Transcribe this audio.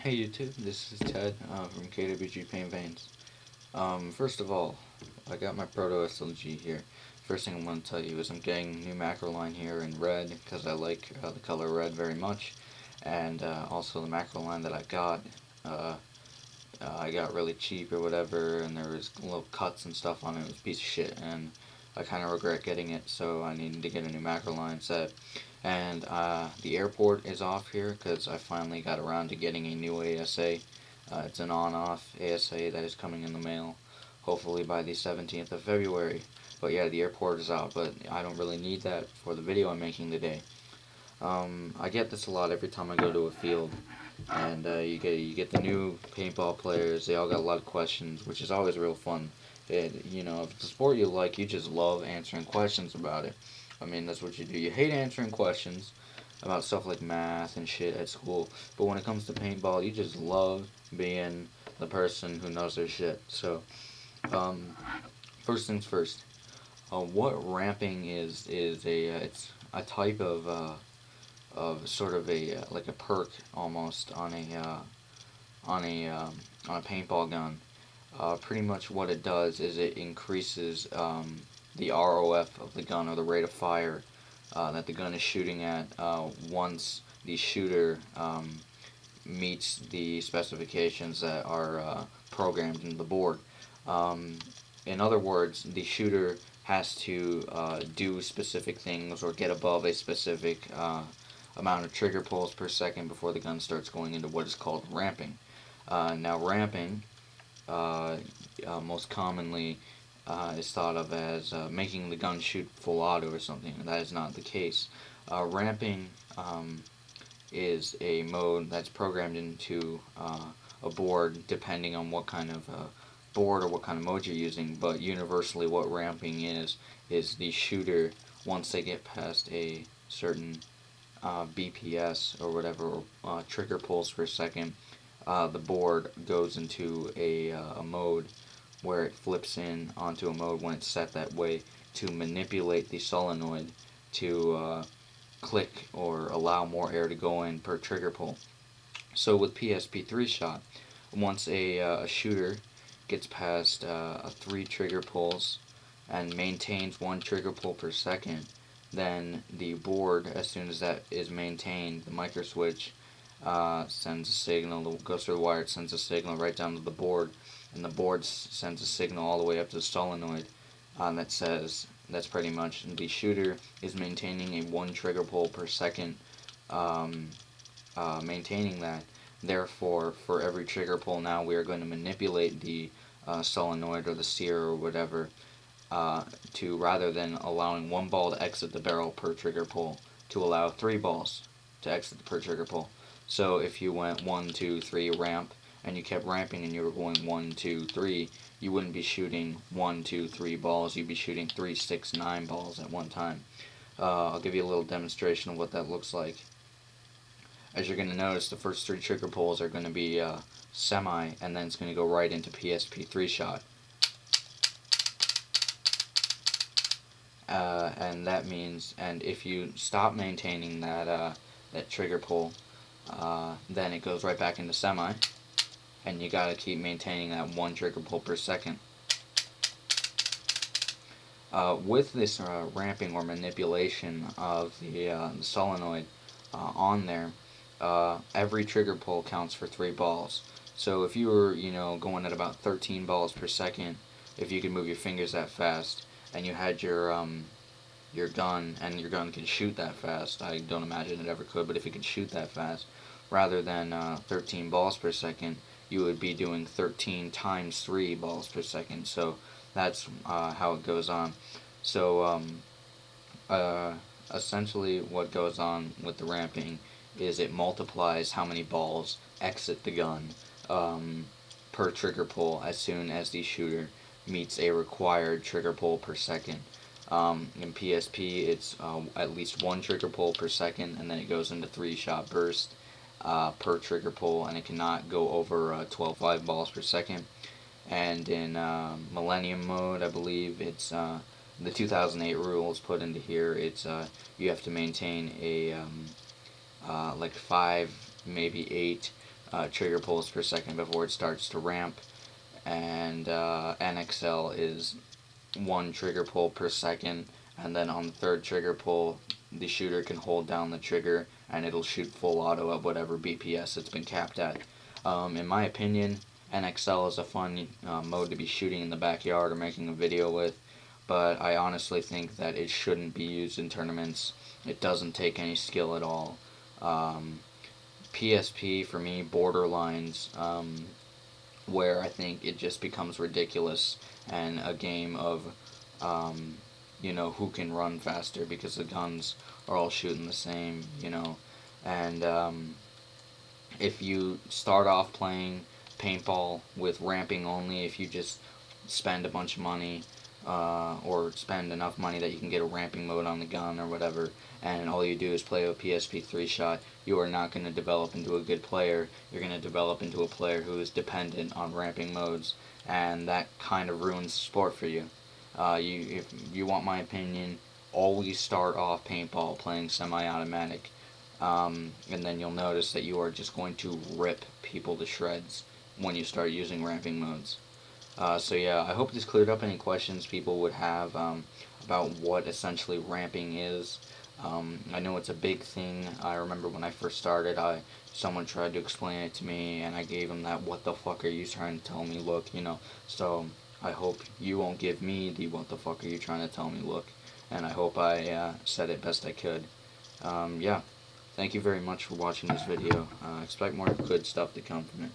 Hey YouTube, this is Ted from KWG Paint Veins. First of all, I got my Proto SLG here. First thing I want to tell you is I'm getting new macro line here in red because I like the color red very much, and also the macro line that uh, I got really cheap or whatever, and there was little cuts and stuff on it. It was a piece of shit, and I kind of regret getting it, so I needed to get a new macro line set. And the airport is off here because I finally got around to getting a new ASA. It's an on-off ASA that is coming in the mail, hopefully by the 17th of February. But yeah, the airport is out, but I don't really need that for the video I'm making today. I get this a lot every time I go to a field, and you get the new paintball players. They all got a lot of questions, which is always real fun. If it's a sport you like, you just love answering questions about it. I mean, that's what you do. You hate answering questions about stuff like math and shit at school, but when it comes to paintball, you just love being the person who knows their shit. So, um, first things first. What ramping is it's a type of sort of a like a perk almost on a on a paintball gun. Pretty much what it does is it increases the ROF of the gun, or the rate of fire that the gun is shooting at once the shooter meets the specifications that are programmed in the board. Um, in other words, the shooter has to do specific things or get above a specific amount of trigger pulls per second before the gun starts going into what is called ramping. Now, ramping most commonly is thought of as making the gun shoot full auto or something. That is not the case. Ramping is a mode that's programmed into a board depending on what kind of board or what kind of mode you're using, but universally what ramping is the shooter, once they get past a certain BPS or whatever, trigger pulls per second, the board goes into a mode where it flips in onto a mode when it's set that way to manipulate the solenoid to click or allow more air to go in per trigger pull. So with PSP3 shot, once a shooter gets past 3 trigger pulls and maintains 1 trigger pull per second, then the board, as soon as that is maintained, the micro switch sends a signal, goes through the wire, it sends a signal right down to the board, and the board sends a signal all the way up to the solenoid that says that's pretty much the shooter is maintaining a 1 trigger pull per second, um, maintaining that. Therefore, for every trigger pull now, we are going to manipulate the solenoid or the sear or whatever to, rather than allowing 1 ball to exit the barrel per trigger pull, to allow 3 balls to exit per trigger pull. So if you went 1, 2, 3 ramp, and you kept ramping and you were going 1, 2, 3, you wouldn't be shooting 1, 2, 3 balls. You'd be shooting 3, 6, 9 balls at one time. I'll give you a little demonstration of what that looks like. As you're going to notice, the first 3 trigger pulls are going to be semi, and then it's going to go right into PSP3 shot. And that means, and if you stop maintaining that trigger pull, then it goes right back into semi, and you gotta keep maintaining that 1 trigger pull per second. With this ramping or manipulation of the solenoid on there, every trigger pull counts for 3 balls. So if you were, going at about 13 balls per second, if you could move your fingers that fast, and you had your gun, and your gun can shoot that fast. I don't imagine it ever could, but if it could shoot that fast, rather than 13 balls per second, you would be doing 13 times 3 balls per second. So that's how it goes on. So uh, essentially, what goes on with the ramping is it multiplies how many balls exit the gun per trigger pull as soon as the shooter meets a required trigger pull per second. In PSP, it's at least 1 trigger pull per second, and then it goes into 3 shot burst per trigger pull, and it cannot go over 12 live balls per second. And in Millennium mode, I believe it's the 2008 rules put into here. It's you have to maintain a like 5, maybe 8 trigger pulls per second before it starts to ramp, and NXL is 1 trigger pull per second, and then on the third trigger pull, the shooter can hold down the trigger and it'll shoot full auto at whatever BPS it's been capped at. In my opinion, NXL is a fun mode to be shooting in the backyard or making a video with, but I honestly think that it shouldn't be used in tournaments. It doesn't take any skill at all. PSP for me borderlines where I think it just becomes ridiculous and a game of who can run faster because the guns are all shooting the same, and if you start off playing paintball with ramping only, if you just spend a bunch of money or spend enough money that you can get a ramping mode on the gun or whatever, and all you do is play a PSP 3 shot, you are not going to develop into a good player. You're going to develop into a player who is dependent on ramping modes, and that kind of ruins the sport for you. If you want my opinion, always start off paintball playing semi-automatic, and then you'll notice that you are just going to rip people to shreds when you start using ramping modes. So yeah, I hope this cleared up any questions people would have about what essentially ramping is. I know it's a big thing. I remember when I first started, someone tried to explain it to me, and I gave them that "what the fuck are you trying to tell me" look, So I hope you won't give me the "what the fuck are you trying to tell me" look, and I hope I said it best I could. Yeah, thank you very much for watching this video. Expect more good stuff to come from it.